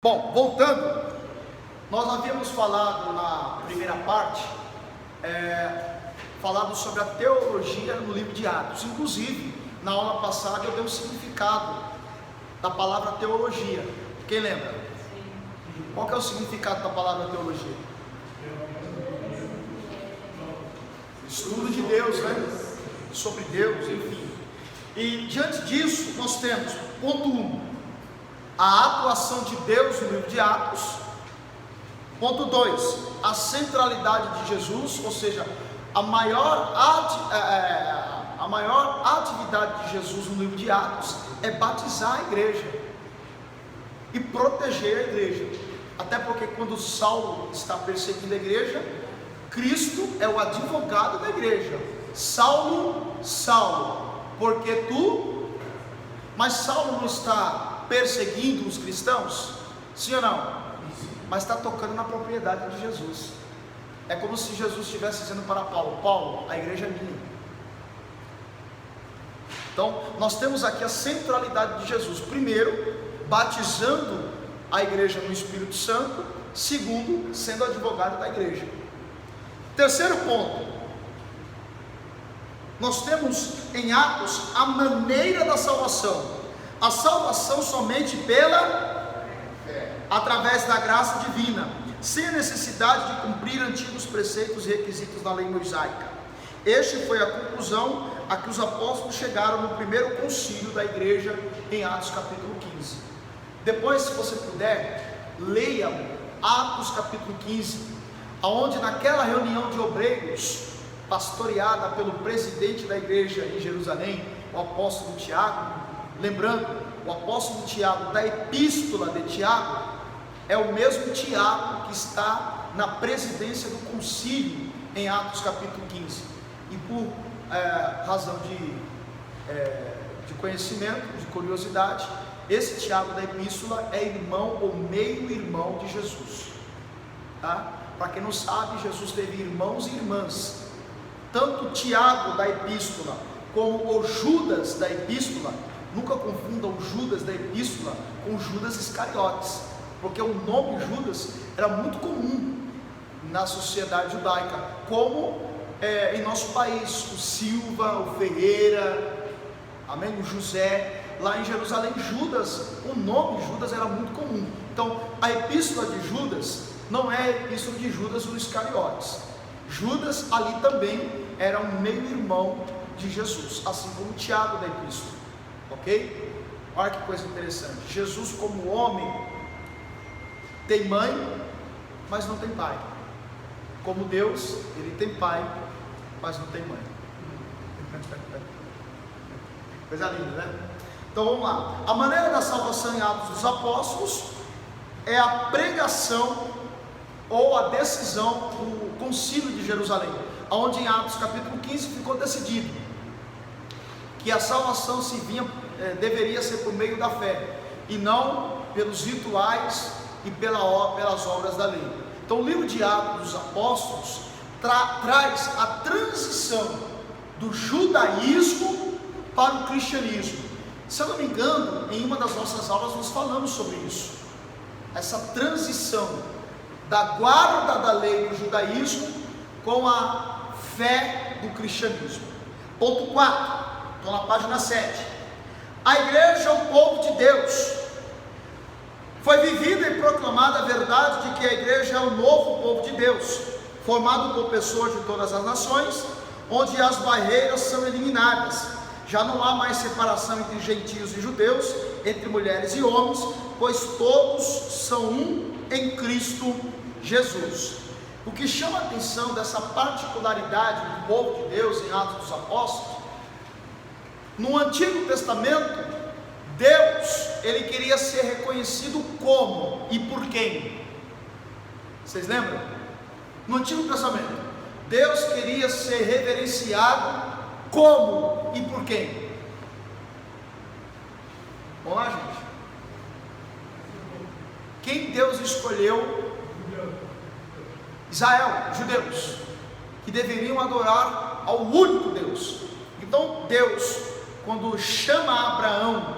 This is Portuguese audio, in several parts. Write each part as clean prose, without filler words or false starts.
Bom, voltando, nós havíamos falado na primeira parte, falado sobre a teologia no livro de Atos. Inclusive, na aula passada eu dei um significado da palavra teologia. Quem lembra? Qual que é o significado da palavra teologia? Estudo de Deus, né? Sobre Deus, enfim. E diante disso, nós temos, ponto 1, a atuação de Deus no livro de Atos. Ponto 2, a centralidade de Jesus, ou seja, a maior atividade de Jesus no livro de Atos é batizar a igreja e proteger a igreja. Até porque quando Saulo está perseguindo a igreja, Cristo é o advogado da igreja. Saulo, Saulo, porque tu... Mas Saulo não está perseguindo os cristãos? Sim ou não? Mas está tocando na propriedade de Jesus. É como se Jesus estivesse dizendo para Paulo: Paulo, a igreja é minha. Então, nós temos aqui a centralidade de Jesus. Primeiro, batizando a igreja no Espírito Santo. Segundo, sendo advogado da igreja. Terceiro ponto, nós temos em Atos a maneira da salvação. A salvação somente através da graça divina, sem a necessidade de cumprir antigos preceitos e requisitos da lei mosaica. Este foi a conclusão a que os apóstolos chegaram no primeiro concílio da igreja em Atos capítulo 15. Depois, se você puder, leiam Atos capítulo 15, onde naquela reunião de obreiros, pastoreada pelo presidente da igreja em Jerusalém, o apóstolo Tiago. Lembrando, o apóstolo Tiago, da epístola de Tiago, é o mesmo Tiago que está na presidência do concílio em Atos capítulo 15. E por razão de conhecimento, de curiosidade, esse Tiago da epístola é irmão ou meio-irmão de Jesus. Tá? Para quem não sabe, Jesus teve irmãos e irmãs. Tanto Tiago da epístola como o Judas da epístola. Nunca confundam o Judas da epístola com Judas Iscariotes, porque o nome Judas era muito comum na sociedade judaica, como em nosso país, o Silva, o Ferreira, amém? O José. Lá em Jerusalém, Judas, o nome Judas era muito comum. Então, a epístola de Judas não é a epístola de Judas o Iscariotes. Judas ali também era um meio-irmão de Jesus, assim como Tiago da epístola. Ok? Olha que coisa interessante. Jesus, como homem, tem mãe, mas não tem pai. Como Deus, ele tem pai, mas não tem mãe. Coisa linda, né? Então vamos lá. A maneira da salvação em Atos dos Apóstolos é a pregação ou a decisão do concílio de Jerusalém, onde em Atos capítulo 15 ficou decidido que a salvação deveria ser por meio da fé, e não pelos rituais e pelas obras da lei. Então o livro de Atos dos Apóstolos traz a transição do judaísmo para o cristianismo. Se eu não me engano, em uma das nossas aulas nós falamos sobre isso, essa transição da guarda da lei do judaísmo com a fé do cristianismo. Ponto 4, estou na página 7. A igreja é o povo de Deus. Foi vivida e proclamada a verdade de que a igreja é o novo povo de Deus, formado por pessoas de todas as nações, onde as barreiras são eliminadas. Já não há mais separação entre gentios e judeus, entre mulheres e homens, pois todos são um em Cristo Jesus. O que chama a atenção dessa particularidade do povo de Deus em Atos dos Apóstolos, no Antigo Testamento, Deus, ele queria ser reconhecido como e por quem? Vocês lembram? No Antigo Testamento, Deus queria ser reverenciado como e por quem? Vamos lá, gente. Quem Deus escolheu? Israel, judeus, que deveriam adorar ao único Deus. Então Deus, quando chama Abraão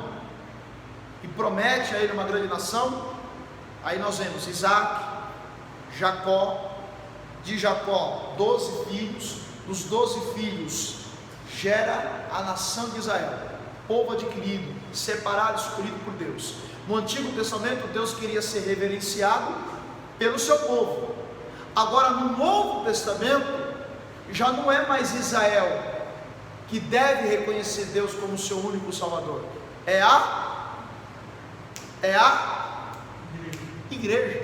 e promete a ele uma grande nação, Aí nós vemos Isaac, Jacó, de Jacó 12 filhos, dos 12 filhos gera a nação de Israel, povo adquirido, separado, escolhido por Deus. No Antigo Testamento Deus queria ser reverenciado pelo seu povo. Agora no Novo Testamento já não é mais Israel que deve reconhecer Deus como seu único Salvador, é a igreja.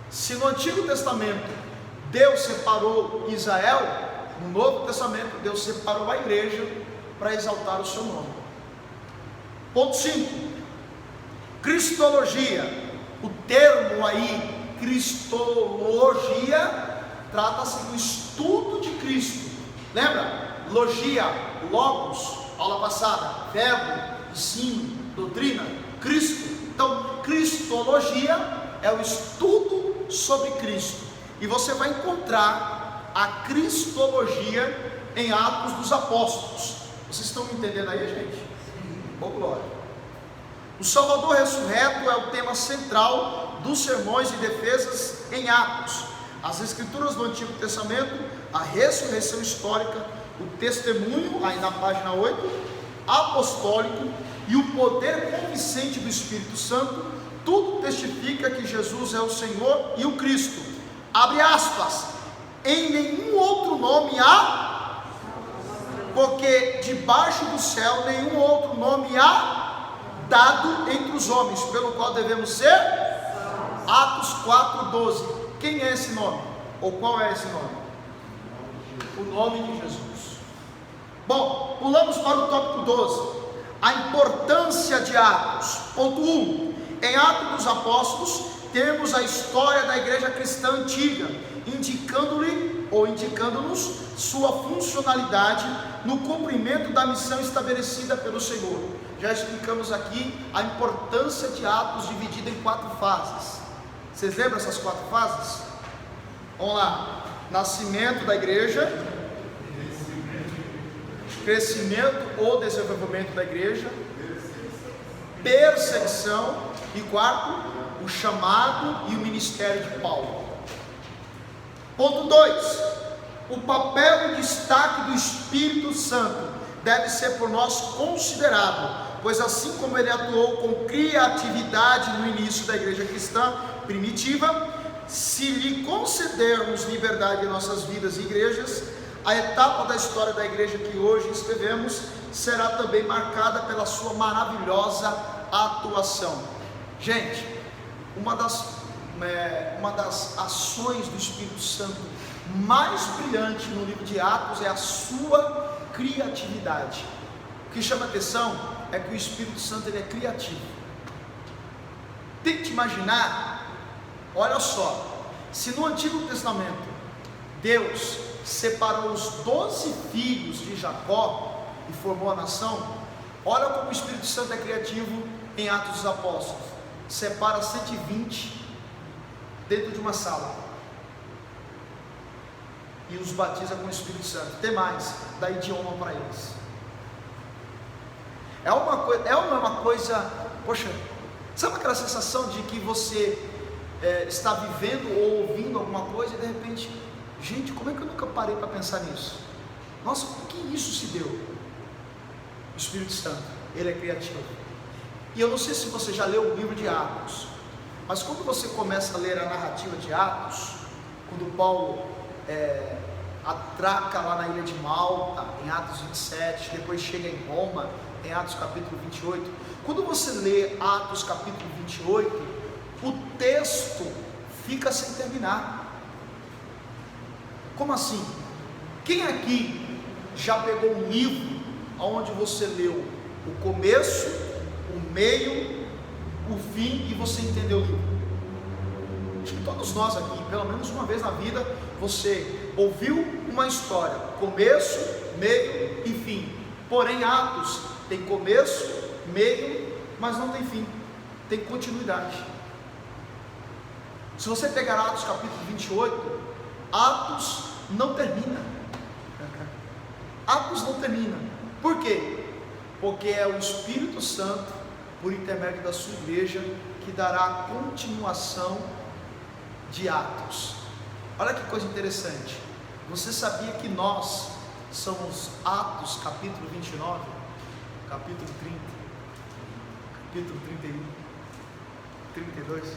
Se no Antigo Testamento Deus separou Israel, no Novo Testamento Deus separou a igreja para exaltar o seu nome. Ponto 5, Cristologia. O termo aí, Cristologia, trata-se do estudo de Cristo. Lembra? Logia, logos, aula passada, verbo, ensino, doutrina, Cristo. Então, Cristologia é o estudo sobre Cristo. E você vai encontrar a Cristologia em Atos dos Apóstolos. Vocês estão me entendendo aí, gente? Boa glória. O Salvador ressurreto é o tema central dos sermões e defesas em Atos. As escrituras do Antigo Testamento, a ressurreição histórica, o testemunho, aí na página 8, apostólico e o poder convincente do Espírito Santo, tudo testifica que Jesus é o Senhor e o Cristo. Abre aspas, em nenhum outro nome há, porque debaixo do céu nenhum outro nome há dado entre os homens, pelo qual devemos ser. Atos 4:12. Quem é esse nome? Ou qual é esse nome? O nome de Jesus. Bom, pulamos para o tópico 12, a importância de Atos. Ponto 1, em Atos dos Apóstolos temos a história da igreja cristã antiga, indicando-nos sua funcionalidade no cumprimento da missão estabelecida pelo Senhor. Já explicamos aqui a importância de Atos dividida em 4 fases. Vocês lembram essas 4 fases? Vamos lá. Nascimento da igreja, crescimento ou desenvolvimento da igreja, perseguição e 4, o chamado e o ministério de Paulo. Ponto 2, o papel e destaque do Espírito Santo deve ser por nós considerado, pois assim como ele atuou com criatividade no início da igreja cristã primitiva, se lhe concedermos liberdade em nossas vidas e igrejas, a etapa da história da igreja que hoje escrevemos será também marcada pela sua maravilhosa atuação. Gente, uma das ações do Espírito Santo mais brilhante no livro de Atos é a sua criatividade. O que chama atenção é que o Espírito Santo ele é criativo. Tente imaginar, olha só, se no Antigo Testamento Deus separou os 12 filhos de Jacó e formou a nação, olha como o Espírito Santo é criativo em Atos dos Apóstolos. Separa 120 dentro de uma sala e os batiza com o Espírito Santo. Tem mais, dá idioma para eles. É uma coisa, poxa, sabe aquela sensação de que você está vivendo ou ouvindo alguma coisa e de repente, gente, como é que eu nunca parei para pensar nisso? Nossa, por que isso se deu? O Espírito Santo, ele é criativo. E eu não sei se você já leu o livro de Atos, mas quando você começa a ler a narrativa de Atos, quando Paulo atraca lá na ilha de Malta, em Atos 27, depois chega em Roma, em Atos capítulo 28, quando você lê Atos capítulo 28, o texto fica sem terminar. Como assim? Quem aqui já pegou um livro onde você leu o começo, o meio, o fim e você entendeu o livro? Acho que todos nós aqui, pelo menos uma vez na vida, você ouviu uma história, começo, meio e fim. Porém, Atos tem começo, meio, mas não tem fim, tem continuidade. Se você pegar Atos capítulo 28, Atos não termina. Atos não termina. Por quê? Porque é o Espírito Santo, por intermédio da sua igreja, que dará continuação de Atos. Olha que coisa interessante. Você sabia que nós somos Atos capítulo 29, capítulo 30, capítulo 31, 32?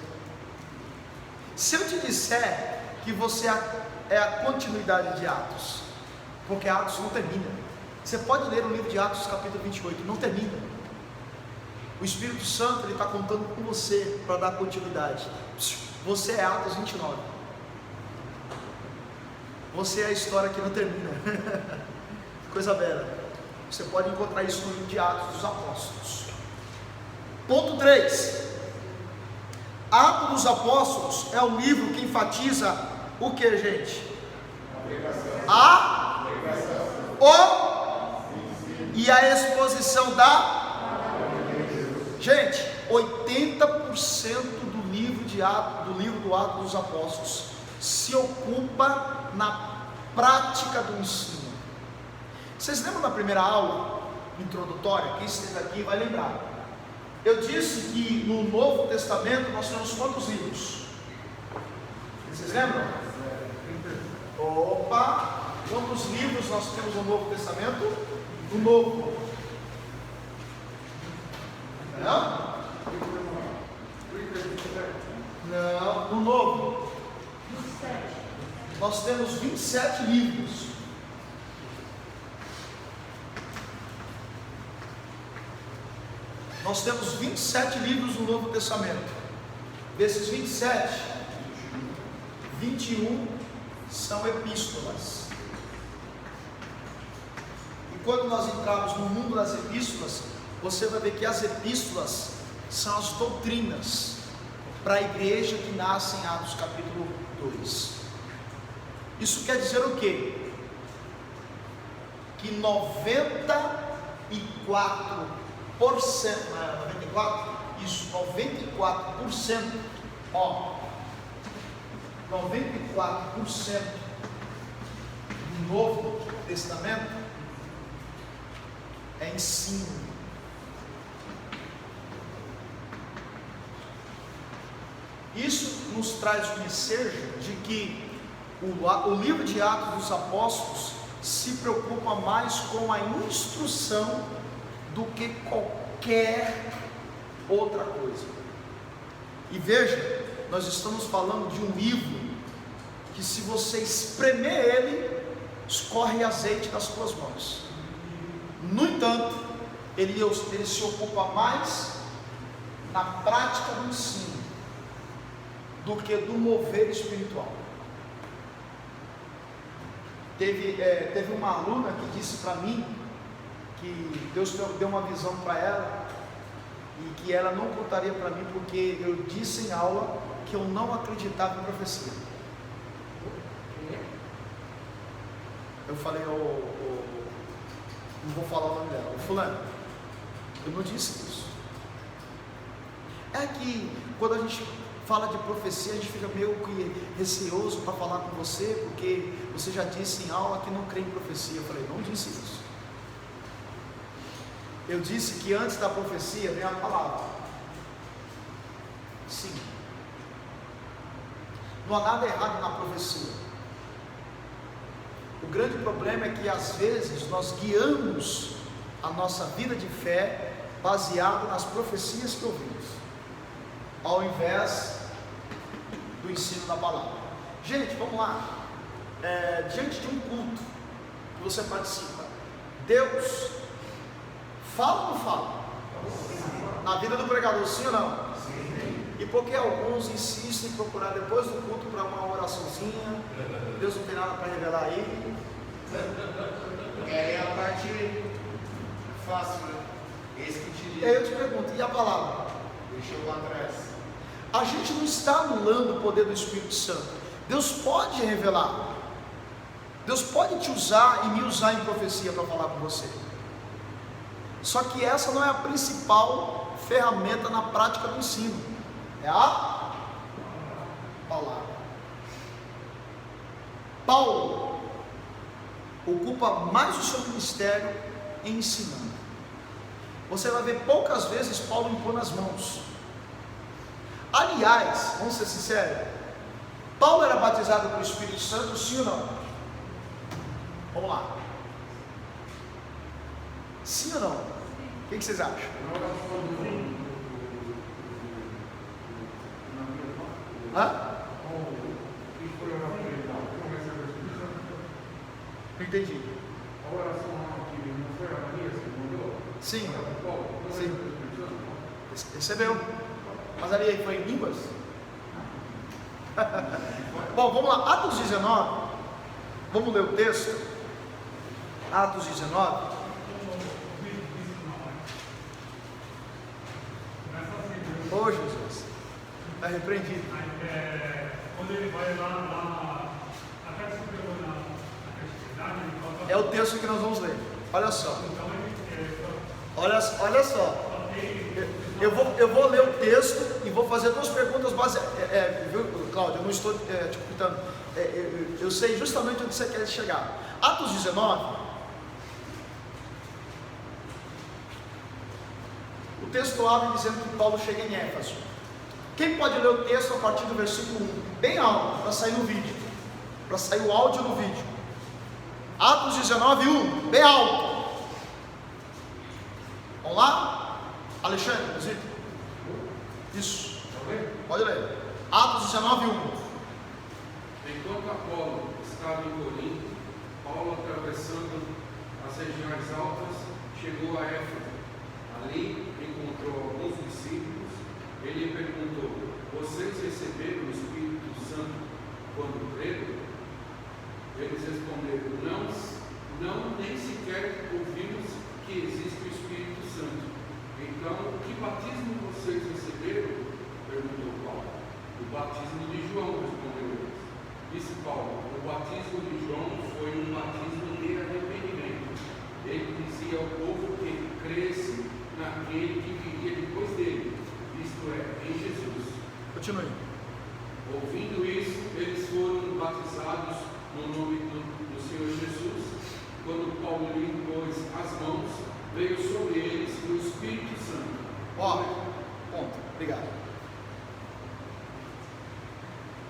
Se eu te disser que você é a continuidade de Atos, porque Atos não termina. Você pode ler o livro de Atos capítulo 28, não termina. O Espírito Santo, ele está contando com você para dar continuidade. Você é Atos 29. Você é a história que não termina. Coisa bela. Você pode encontrar isso no livro de Atos dos Apóstolos. Ponto 3. Atos dos Apóstolos é um livro que enfatiza o que, gente? E a exposição gente, 80% do livro do Atos dos Apóstolos se ocupa na prática do ensino. Vocês lembram da primeira aula introdutória? Quem esteve aqui vai lembrar. Eu disse que no Novo Testamento nós temos quantos livros? Vocês lembram? Opa! Quantos livros nós temos no Novo Testamento? No Novo. Não? Não, no Novo. Nós temos 27 livros. Nós temos 27 livros no Novo Testamento. Desses 27, 21 são epístolas. E quando nós entrarmos no mundo das epístolas, você vai ver que as epístolas são as doutrinas para a igreja que nasce em Atos capítulo 2. Isso quer dizer o quê? Que 94%, não é 94? Isso, 94%, 94% do Novo Testamento é ensino. Isso nos traz o ensejo de que o livro de Atos dos Apóstolos se preocupa mais com a instrução do que qualquer outra coisa. E veja, nós estamos falando de um livro que, se você espremer ele, escorre azeite das suas mãos. No entanto, ele se ocupa mais na prática do ensino do que do mover espiritual. Teve uma aluna que disse para mim que Deus deu uma visão para ela e que ela não contaria para mim porque eu disse em aula que eu não acreditava em profecia. Eu falei, não vou falar o nome dela, fulano, eu não disse isso. É que quando a gente fala de profecia, a gente fica meio que receoso para falar com você, porque você já disse em aula que não crê em profecia. Eu falei, não disse isso. Eu disse que antes da profecia vem a palavra. Sim. Não há nada errado na profecia. O grande problema é que às vezes nós guiamos a nossa vida de fé baseado nas profecias que ouvimos, ao invés do ensino da palavra. Gente, vamos lá. Diante de um culto que você participa, Deus fala ou não fala? Na vida do pregador, sim ou não? Sim. E por que alguns insistem em procurar depois do culto para uma oraçãozinha? Deus não tem nada para revelar aí. É a parte fácil, né? Esse que te diz. Aí eu te pergunto, e a palavra? Deixou lá atrás. A gente não está anulando o poder do Espírito Santo. Deus pode revelar. Deus pode te usar e me usar em profecia para falar com você. Só que essa não é a principal ferramenta na prática do ensino. É a palavra. Paulo ocupa mais o seu ministério ensinando. Você vai ver poucas vezes Paulo impor as mãos. Aliás, vamos ser sinceros, Paulo era batizado com o Espírito Santo, sim ou não? Vamos lá. Sim ou não? O que vocês acham? Hã? Não entendi. Sim. Sim. Recebeu. Mas ali foi em línguas? Bom, vamos lá. Atos 19. Vamos ler o texto. Atos 19. Oh, Jesus. Está repreendido. Quando ele vai lá até que se pegou na festividade, ele fala. É o texto que nós vamos ler. Olha só. Olha só. Eu vou ler o texto e vou fazer duas perguntas baseadas. Viu, Cláudio? Eu não estou te perguntando. Eu sei justamente onde você quer chegar. Atos 19. O texto abre dizendo que Paulo chega em Éfeso. Quem pode ler o texto a partir do versículo 1? Bem alto, para sair no vídeo. Para sair o áudio no vídeo. Atos 19, 1. Bem alto. Vamos lá? Alexandre, visita. Isso. Pode ler. Atos 19, 1. Enquanto Apolo estava em Corinto, Paulo, atravessando as regiões altas, chegou a Éfeso. Ali encontrou alguns discípulos. Ele perguntou: vocês receberam o Espírito Santo quando creram? Eles responderam: não, nem sequer ouvimos que existe o Espírito Santo. Então, que batismo vocês receberam? Perguntou Paulo. O batismo de João, respondeu eles. Disse Paulo: o batismo de João foi um batismo de arrependimento. Ele dizia ao povo que cresce naquele que viria depois dele, isto é, em Jesus. Continue. Ouvindo isso, eles foram batizados no nome do Senhor Jesus. Quando Paulo lhe impôs as mãos, veio sobre eles o Espírito Santo. Ponto. Obrigado.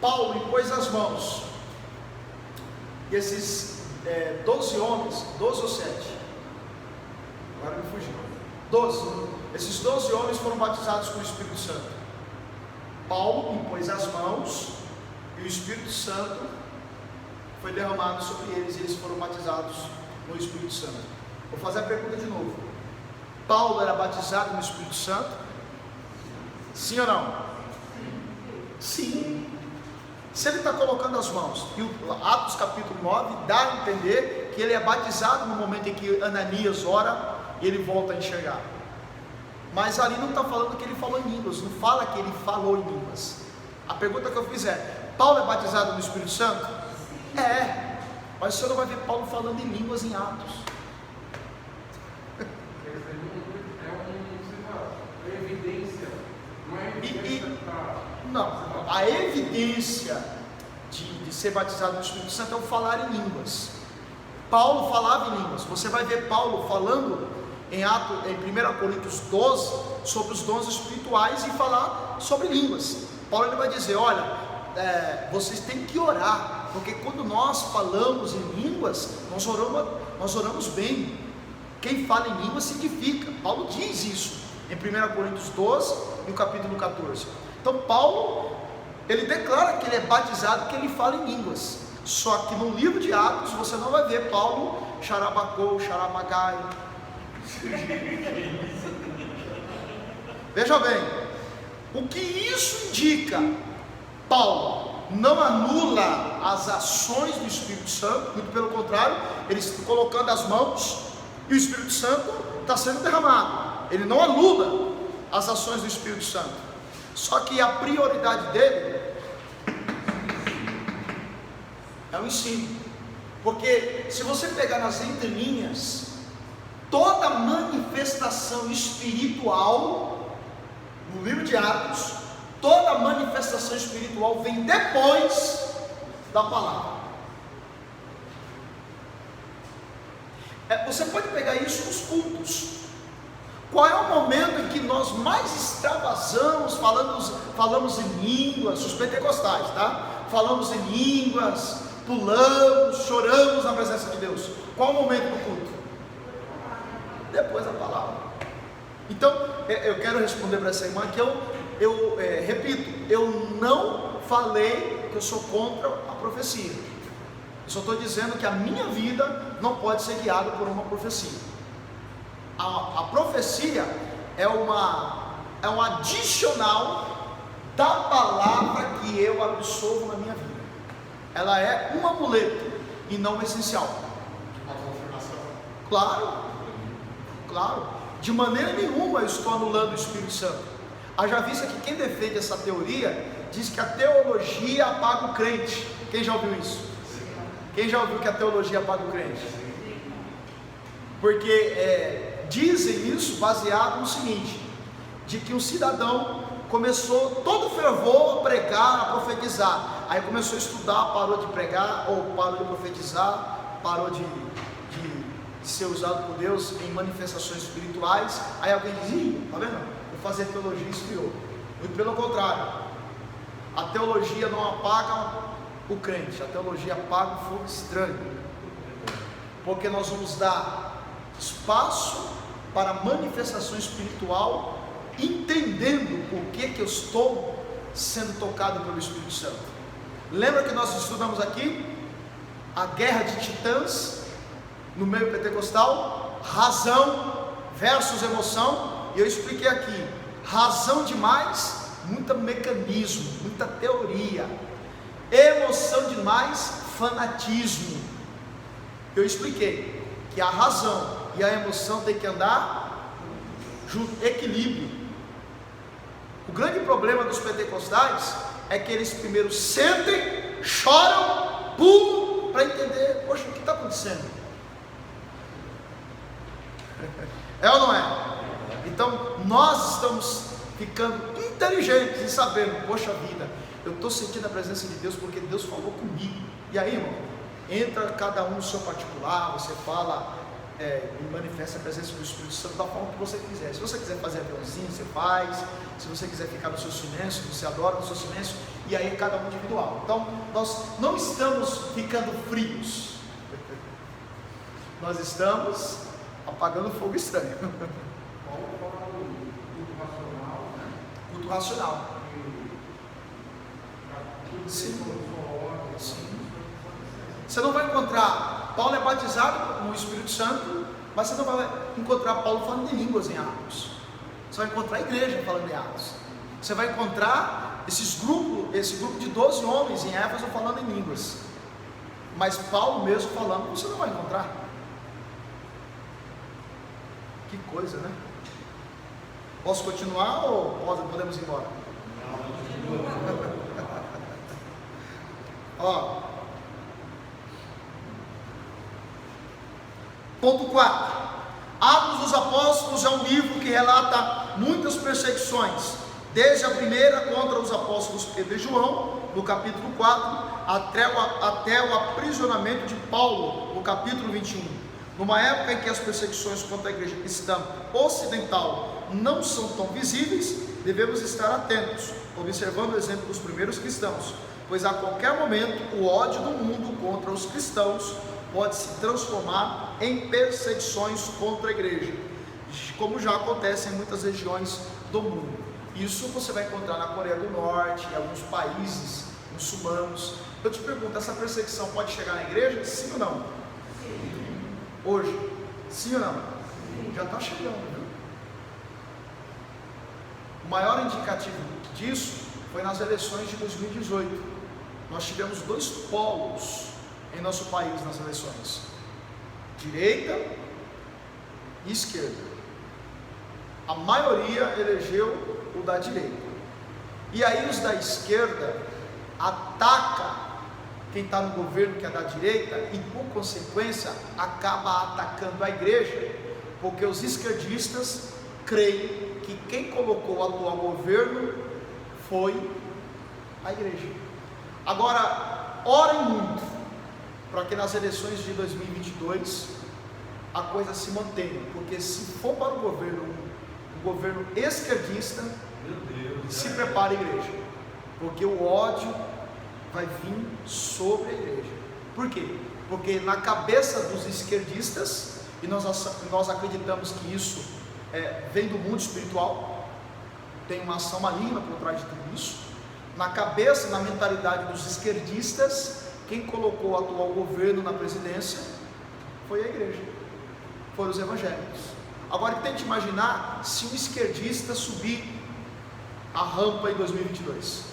Paulo impôs as mãos. E esses 12 homens, 12 ou 7? Agora me fugiu. 12. Esses 12 homens foram batizados com o Espírito Santo. Paulo impôs as mãos e o Espírito Santo foi derramado sobre eles e eles foram batizados no Espírito Santo. Vou fazer a pergunta de novo. Paulo era batizado no Espírito Santo? Sim ou não? Sim. Se ele está colocando as mãos, e o Atos capítulo 9 dá a entender que ele é batizado no momento em que Ananias ora e ele volta a enxergar. Mas ali não está falando que ele falou em línguas, não fala que ele falou em línguas. A pergunta que eu fiz é: Paulo é batizado no Espírito Santo? É, mas você não vai ver Paulo falando em línguas em Atos. É evidência, não é evidência Não, a evidência de ser batizado no Espírito Santo é o falar em línguas. Paulo falava em línguas. Você vai ver Paulo falando em 1 Coríntios 12 sobre os dons espirituais e falar sobre línguas. Paulo ele vai dizer: olha, vocês têm que orar, porque quando nós falamos em línguas, nós oramos bem. Quem fala em línguas se edifica. Paulo diz isso em 1 Coríntios 12, no capítulo 14. Então Paulo, ele declara que ele é batizado, que ele fala em línguas. Só que no livro de Atos você não vai ver Paulo xarabacou, xarabagai. Veja bem, o que isso indica? Paulo não anula as ações do Espírito Santo, muito pelo contrário, ele está colocando as mãos e o Espírito Santo está sendo derramado. Ele não anula as ações do Espírito Santo, só que a prioridade dele é o ensino. Porque se você pegar nas entrelinhas, toda manifestação espiritual no livro de Atos, toda manifestação espiritual vem depois da palavra. Você pode pegar isso nos cultos. Qual é o momento em que nós mais extravasamos, falamos em línguas, os pentecostais, tá? Falamos em línguas, pulamos, choramos na presença de Deus. Qual o momento do culto? Depois da palavra. Então, eu quero responder para essa irmã que eu repito, eu não falei que eu sou contra a profecia. Eu só estou dizendo que a minha vida não pode ser guiada por uma profecia. A profecia é um adicional da palavra que eu absorvo na minha vida. Ela é um amuleto e não um essencial. Uma confirmação. Claro. De maneira nenhuma eu estou anulando o Espírito Santo. Haja vista que quem defende essa teoria diz que a teologia apaga o crente. Quem já ouviu isso? Quem já ouviu que a teologia apaga o crente? Porque dizem isso baseado no seguinte: de que um cidadão começou todo fervor a pregar, a profetizar, aí começou a estudar, parou de pregar, ou parou de profetizar, parou de ser usado por Deus em manifestações espirituais. Aí alguém diz: tá vendo? Vou fazer teologia e esfriou. Muito pelo contrário, a teologia não apaga o crente, a teologia apaga o fogo estranho, porque nós vamos dar espaço para manifestação espiritual, entendendo por que eu estou sendo tocado pelo Espírito Santo. Lembra que nós estudamos aqui a guerra de titãs no meio pentecostal? Razão versus emoção. E eu expliquei aqui: razão demais, muito mecanismo, muita teoria; emoção demais, fanatismo. Eu expliquei que a razão e a emoção tem que andar junto, equilíbrio. O grande problema dos pentecostais é que eles primeiro sentem, choram, pulam para entender: poxa, o que está acontecendo? É ou não é? Então nós estamos ficando inteligentes e sabendo: poxa vida, eu estou sentindo a presença de Deus porque Deus falou comigo. E aí, irmão, entra cada um no seu particular, você fala e manifesta a presença do Espírito Santo da forma que você quiser. Se você quiser fazer aviãozinho, você faz. Se você quiser ficar no seu silêncio, você adora no seu silêncio. E aí cada um individual. Então nós não estamos ficando frios, nós estamos apagando fogo estranho. Culto racional. Sim. Você não vai encontrar Paulo é batizado no Espírito Santo, mas você não vai encontrar Paulo falando em línguas em Atos. Você vai encontrar a igreja falando em Atos. Você vai encontrar esse grupo de 12 homens em Éfeso falando em línguas. Mas Paulo mesmo falando, você não vai encontrar. Que coisa, né? Posso continuar ou podemos ir embora? Ó. Ponto 4. Atos dos Apóstolos é um livro que relata muitas perseguições, desde a primeira contra os apóstolos Pedro e João, no capítulo 4, até o aprisionamento de Paulo, no capítulo 21. Numa época em que as perseguições contra a igreja cristã ocidental não são tão visíveis, devemos estar atentos, observando o exemplo dos primeiros cristãos, pois a qualquer momento o ódio do mundo contra os cristãos pode se transformar em perseguições contra a igreja, como já acontece em muitas regiões do mundo. Isso você vai encontrar na Coreia do Norte, em alguns países muçulmanos. Eu te pergunto, essa perseguição pode chegar na igreja? Sim ou não? Sim. Hoje? Sim ou não? Sim. Já está chegando, viu? O maior indicativo disso foi nas eleições de 2018. Nós tivemos 2 polos em nosso país nas eleições: direita e esquerda. A maioria elegeu o da direita, e aí os da esquerda atacam quem está no governo, que é da direita, e por consequência acaba atacando a igreja, porque os esquerdistas creem que quem colocou o atual governo foi a igreja. Agora, orem muito para que nas eleições de 2022 a coisa se mantenha, porque se for para o governo o governo esquerdista, Meu Deus. se prepare, igreja, porque o ódio vai vir sobre a igreja. Por quê? Porque na cabeça dos esquerdistas, e nós acreditamos que isso vem do mundo espiritual, tem uma ação maligna por trás de tudo isso. Na cabeça, na mentalidade dos esquerdistas, quem colocou o atual governo na presidência foi a igreja, foram os evangélicos. Agora tente imaginar se um esquerdista subir a rampa em 2022.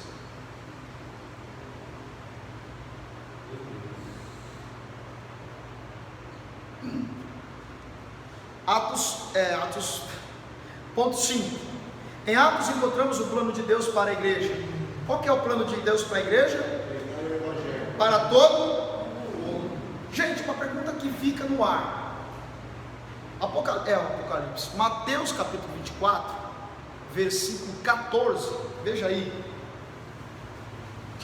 Atos, ponto 5. Em Atos encontramos o plano de Deus para a igreja. Qual que é o plano de Deus para a igreja? Para todo mundo. Gente, uma pergunta que fica no ar. Apocalipse. Mateus capítulo 24, versículo 14. Veja aí.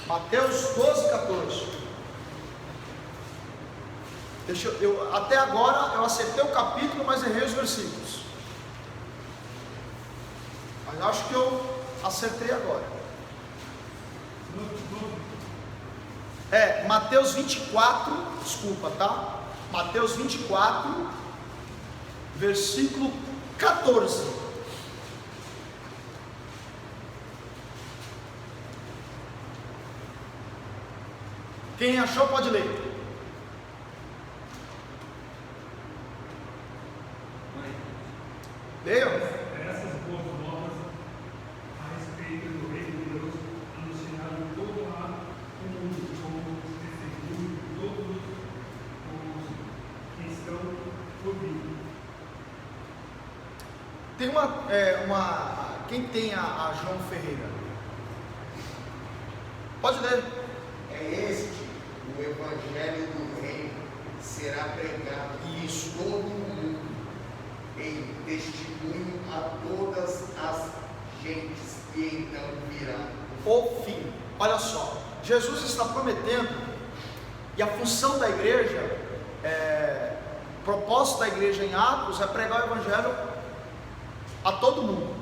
Mateus 12, 14. Até agora eu acertei o capítulo, mas errei os versículos. Mas acho que eu acertei agora. Mateus 24, desculpa, tá? Mateus 24, versículo 14. Quem achou pode ler. Leiam. Essas boas novas a respeito do reino de Deus anunciaram em todo o mundo como testemunho de todos os que estão ouvindo. Tem quem tem a João Ferreira? Pode ler. É este o evangelho do reino, será pregado em todo o mundo, em testemunho a todas as gentes, e então virá O fim. Olha só, Jesus está prometendo, e a função da igreja, o propósito da igreja em Atos é pregar o evangelho a todo mundo.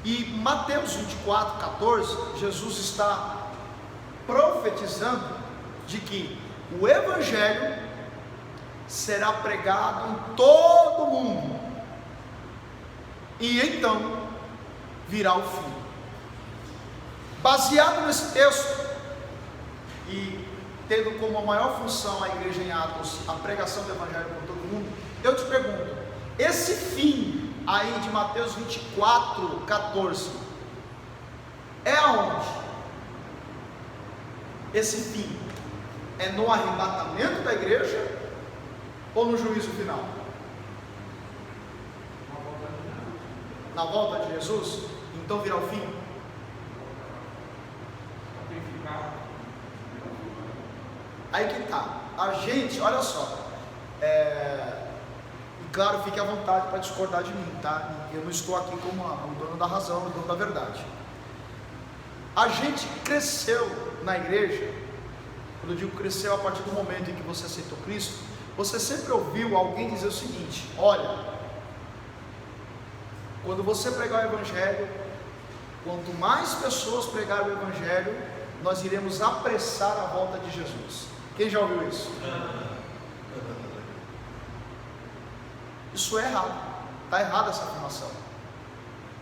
E Mateus 24, 14, Jesus está profetizando de que o evangelho será pregado em todo o mundo, e então virá o fim. Baseado nesse texto, e tendo como a maior função a igreja em Atos a pregação do evangelho para todo mundo, eu te pergunto, esse fim aí de Mateus 24, 14 é aonde? Esse fim é no arrebatamento da igreja ou no juízo final? Na volta de Jesus? Então virá o fim? Aí que tá. A gente, olha só, e claro, fique à vontade para discordar de mim, tá? Eu não estou aqui como o dono da razão, o dono da verdade. A gente cresceu na igreja. Quando eu digo cresceu, a partir do momento em que você aceitou Cristo, você sempre ouviu alguém dizer o seguinte: olha, quando você pregar o evangelho, quanto mais pessoas pregarem o evangelho, nós iremos apressar a volta de Jesus. Quem já ouviu isso? Isso é errado. Está errada essa afirmação.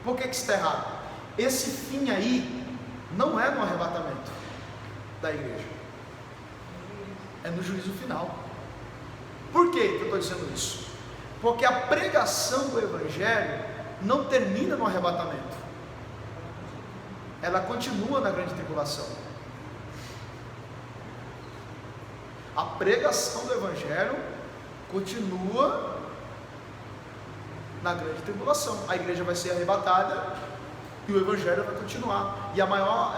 Por que está errado? Esse fim aí não é no arrebatamento da igreja, é no juízo final. Por que eu estou dizendo isso? Porque a pregação do evangelho não termina no arrebatamento, ela continua na grande tribulação. A pregação do evangelho continua na grande tribulação. A igreja vai ser arrebatada e o evangelho vai continuar. E a maior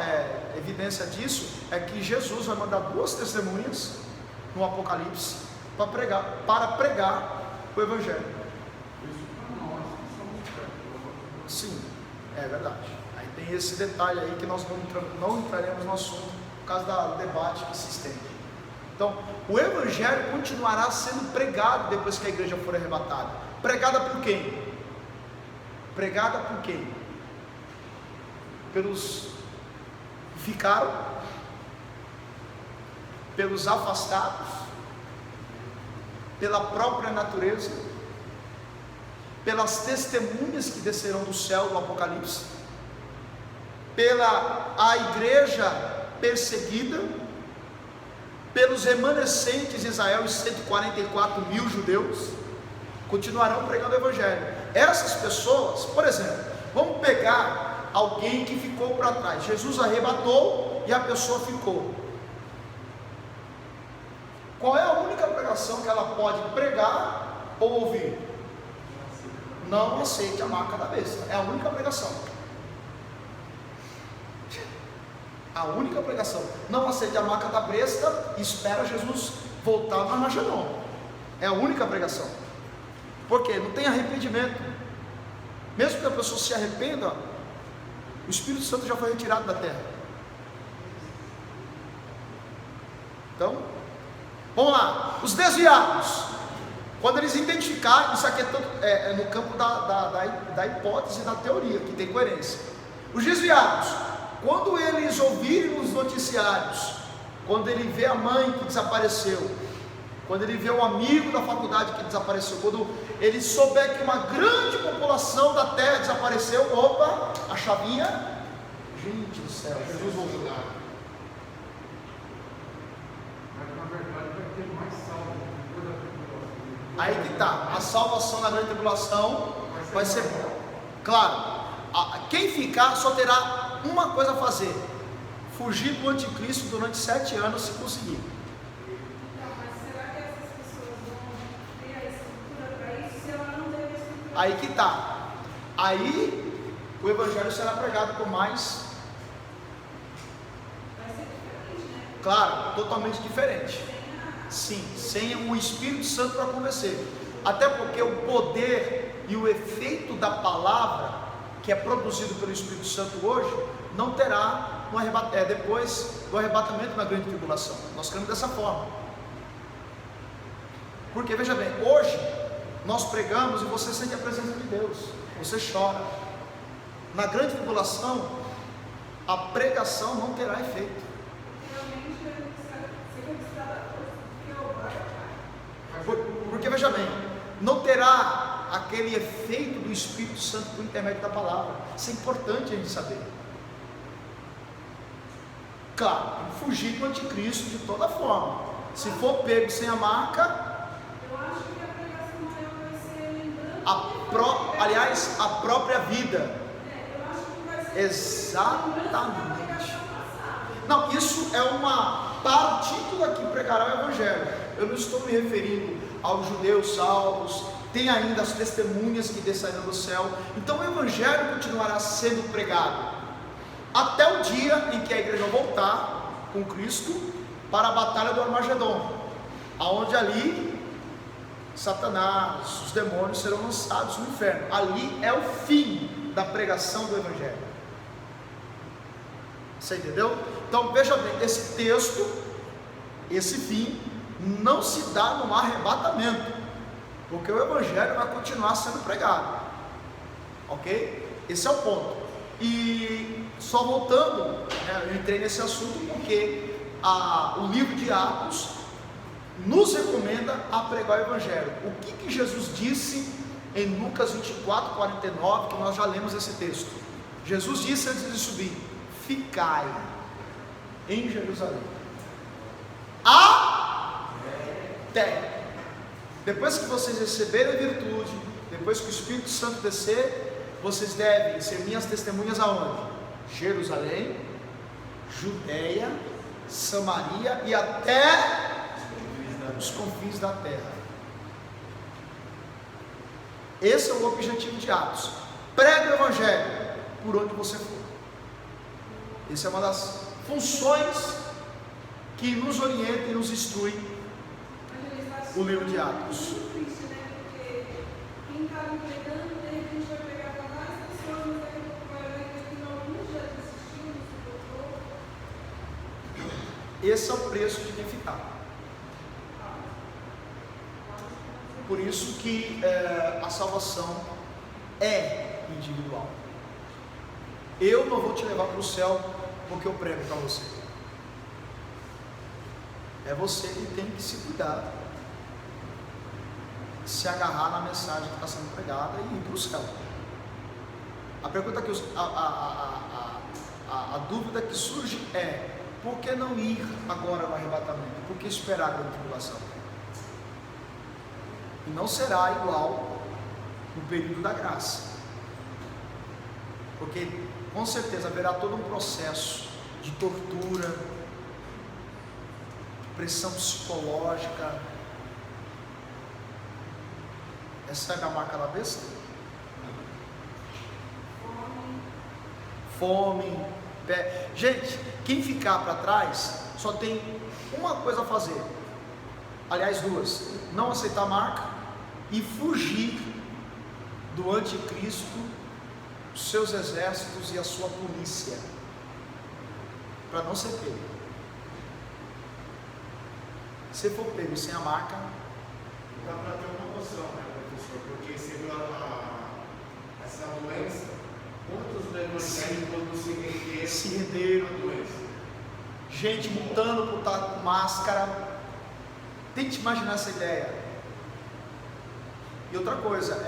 evidência disso é que Jesus vai mandar 2 testemunhas no Apocalipse para pregar o evangelho. Sim, é verdade. Aí tem esse detalhe aí que nós não entraremos no assunto por causa do debate que se estende. Então, o evangelho continuará sendo pregado depois que a igreja for arrebatada. Pregada por quem? Pregada por quem? Pelos que ficaram, pelos afastados, pela própria natureza, pelas testemunhas que descerão do céu do Apocalipse, pela a igreja perseguida, pelos remanescentes de Israel, os 144 mil judeus, continuarão pregando o Evangelho. Essas pessoas, por exemplo, vamos pegar alguém que ficou para trás. Jesus arrebatou e a pessoa ficou. Qual é a única pregação que ela pode pregar ou ouvir? Não aceite a marca da besta. É a única pregação. A única pregação. Não aceite a marca da besta e espera Jesus voltar no Armagedon. É a única pregação. Por quê? Não tem arrependimento. Mesmo que a pessoa se arrependa, o Espírito Santo já foi retirado da terra. Então, vamos lá. Os desviados, quando eles identificarem, isso aqui é no campo da hipótese e da teoria, que tem coerência. Os desviados, quando eles ouvirem nos noticiários, quando ele vê a mãe que desapareceu, quando ele vê o amigo da faculdade que desapareceu, quando ele souber que uma grande população da terra desapareceu, opa, a chavinha, gente do céu, Jesus voltou. Mas na verdade vai ter mais salvo depois da tribulação. Aí que está, a salvação na grande tribulação vai ser, claro, quem ficar só terá uma coisa a fazer: fugir do anticristo durante 7 anos, se conseguir. Aí que está. Aí o Evangelho será pregado por mais. Vai ser diferente, né? Claro, totalmente diferente. Sim, sem o Espírito Santo para convencer. Até porque o poder e o efeito da palavra que é produzido pelo Espírito Santo hoje não terá depois do arrebatamento na grande tribulação. Nós cremos dessa forma. Porque veja bem, hoje nós pregamos e você sente a presença de Deus, você chora. Na grande tribulação, a pregação não terá efeito. Realmente ser conquistada a força, porque o Porque veja bem, não terá aquele efeito do Espírito Santo por intermédio da palavra. Isso é importante a gente saber. Claro, tem que fugir do anticristo de toda forma. Se for pego sem a marca, eu acho que a pregação maior vai ser lembrando. aliás, a própria vida. Eu acho que vai ser Exatamente. lembrando da pregação passada. Não, isso é uma partícula que pregará o Evangelho. Eu não estou me referindo aos judeus salvos, tem ainda as testemunhas que descerão do céu. Então o Evangelho continuará sendo pregado até o dia em que a igreja voltar com Cristo para a batalha do Armagedon, aonde ali Satanás, os demônios serão lançados no inferno. Ali é o fim da pregação do Evangelho. Você entendeu? Então veja bem, esse texto, esse fim não se dá no arrebatamento, porque o Evangelho vai continuar sendo pregado, ok? Esse é o ponto. E só voltando, eu entrei nesse assunto porque o livro de Atos nos recomenda a pregar o Evangelho. O que Jesus disse em Lucas 24, 49, que nós já lemos esse texto? Jesus disse antes de subir: ficai em Jerusalém até. Depois que vocês receberem a virtude, depois que o Espírito Santo descer, vocês devem ser minhas testemunhas aonde? Jerusalém, Judeia, Samaria e até os confins da terra. Esse é o objetivo de Atos. Pregue o Evangelho por onde você for. Essa é uma das funções que nos orienta e nos instrui o livro de Atos. Muito triste, né? Porque quem está me pregando, de repente vai pegar para mais pessoas, mas daqui a pouco vai ver que alguns já desistiram, se voltou. Esse é o preço de quem ficar. Por isso que a salvação é individual. Eu não vou te levar para o céu porque eu prego para você. É você que tem que se cuidar, se agarrar na mensagem que está sendo pregada e ir para o céu. A pergunta que a dúvida que surge é: por que não ir agora no arrebatamento? Por que esperar a grande tribulação? E não será igual no período da graça, porque com certeza haverá todo um processo de tortura, pressão psicológica. Essa é a marca da besta? Fome. Gente, quem ficar para trás só tem uma coisa a fazer, aliás duas: não aceitar a marca e fugir do anticristo, os seus exércitos e a sua polícia, para não ser pego. Se for pego sem a marca, dá para ter uma noção, né, professor? Porque você viu essa doença, quantos evangélicos se renderam à doença? Gente lutando por estar com máscara. Tente imaginar essa ideia. E outra coisa,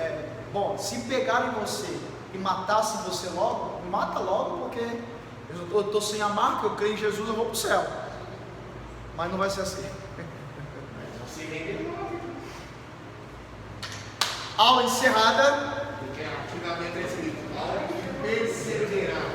bom, se pegarem você e matassem você logo, mata logo, porque eu estou sem a marca, eu creio em Jesus, eu vou para o céu. Mas não vai ser assim. Se renderam. Aula encerrada. Porque antigamente é escrito: ao que perseverar.